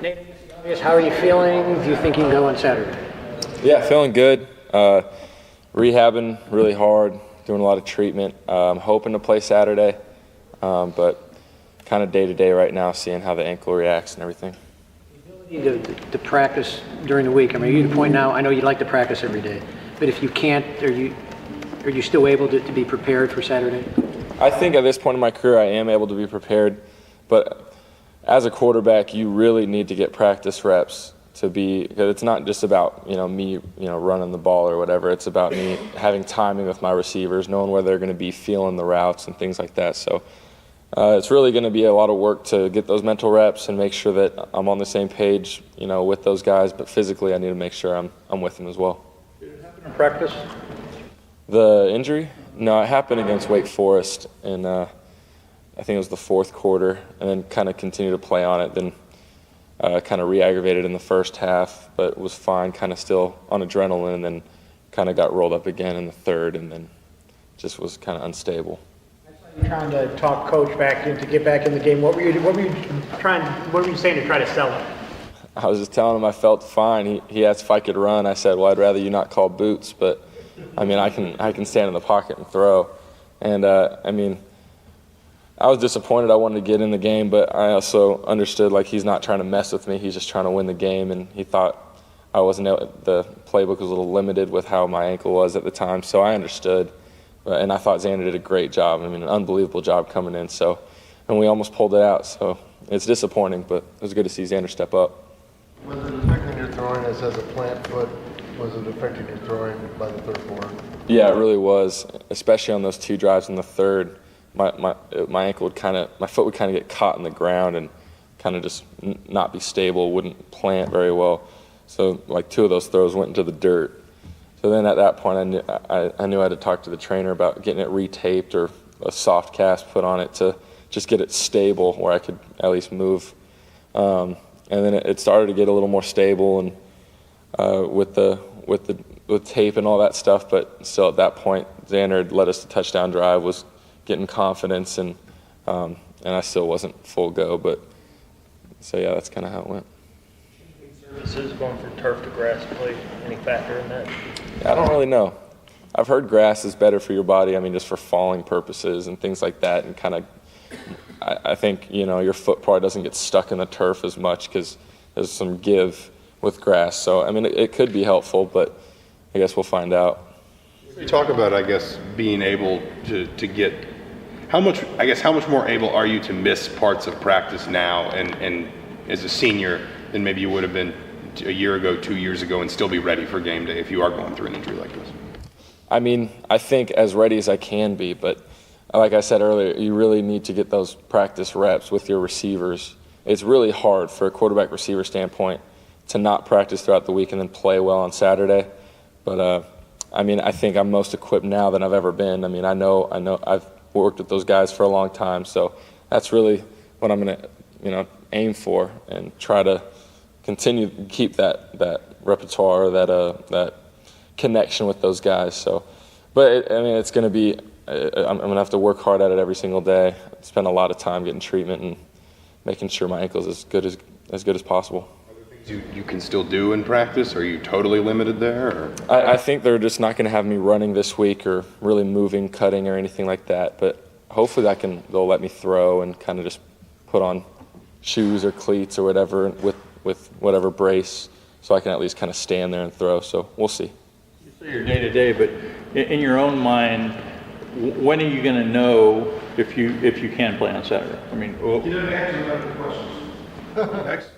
Nate, how are you feeling? Do you think you can go on Saturday? Yeah, feeling good. Rehabbing really hard, doing a lot of treatment. Hoping to play Saturday, but kind of day-to-day right now, seeing how the ankle reacts and everything. The ability to practice during the week. I mean, are you at the point now, I know you'd like to practice every day, but if you can't, are you still able to be prepared for Saturday? I think at this point in my career I am able to be prepared, but as a quarterback you really need to get practice reps to be, because it's not just about me running the ball or whatever. It's about me having timing with my receivers, knowing where they're going to be, feeling the routes and things like that. So it's really going to be a lot of work to get those mental reps and make sure that I'm on the same page with those guys, but physically I need to make sure I'm with them as well. Did it happen in practice? The injury? No, it happened against Wake Forest, and I think it was the fourth quarter, and then kind of continued to play on it, then kind of re-aggravated in the first half, but was fine, kind of still on adrenaline, and then kind of got rolled up again in the third, and then just was kind of unstable. You're trying to talk coach back in to get back in the game. What were you saying to try to sell him? I was just telling him I felt fine. He asked if I could run. I said, well, I'd rather you not call boots, but I mean, I can stand in the pocket and throw. And I mean, I was disappointed. I wanted to get in the game, but I also understood he's not trying to mess with me. He's just trying to win the game, and he thought I wasn't. The playbook was a little limited with how my ankle was at the time, so I understood. And I thought Xander did a great job. I mean, an unbelievable job coming in. So, and we almost pulled it out. So it's disappointing, but it was good to see Xander step up. Was it affecting your throwing as a plant foot? Was it affecting your throwing by the third quarter? Yeah, it really was, especially on those two drives in the third. My ankle would my foot would kind of get caught in the ground and kind of just not be stable, wouldn't plant very well. So two of those throws went into the dirt. So then at that point I knew I had to talk to the trainer about getting it retaped or a soft cast put on it to just get it stable where I could at least move. And then it started to get a little more stable and with tape and all that stuff, but still at that point Xander had led us to touchdown drive, was getting confidence, and I still wasn't full go, but so yeah, that's kind of how it went. Surfaces going from turf to grass play, any factor in that? I don't really know. I've heard grass is better for your body. I mean, just for falling purposes and things like that, and kind of, I think your foot probably doesn't get stuck in the turf as much because there's some give with grass. So I mean, it could be helpful, but I guess we'll find out. You talk about, I guess, being able to get how much more able are you to miss parts of practice now and as a senior than maybe you would have been a year ago, 2 years ago, and still be ready for game day if you are going through an injury like this? I mean, I think as ready as I can be, but like I said earlier, you really need to get those practice reps with your receivers. It's really hard for a quarterback receiver standpoint to not practice throughout the week and then play well on Saturday. But I mean, I think I'm most equipped now than I've ever been. I mean, I know I've worked with those guys for a long time, so that's really what I'm going to aim for and try to continue to keep that repertoire, that connection with those guys. So, but I mean, it's going to be. I'm going to have to work hard at it every single day. Spend a lot of time getting treatment and making sure my ankle's as good as possible. Are there things you can still do in practice? Are you totally limited there? Or? I think they're just not going to have me running this week or really moving, cutting, or anything like that. But hopefully they'll let me throw and kind of just put on shoes or cleats or whatever with whatever brace, so I can at least kind of stand there and throw. So we'll see. You say your day-to-day, but in your own mind, when are you going to know if you can play on Saturday? I mean, You didn't answer the questions. Next.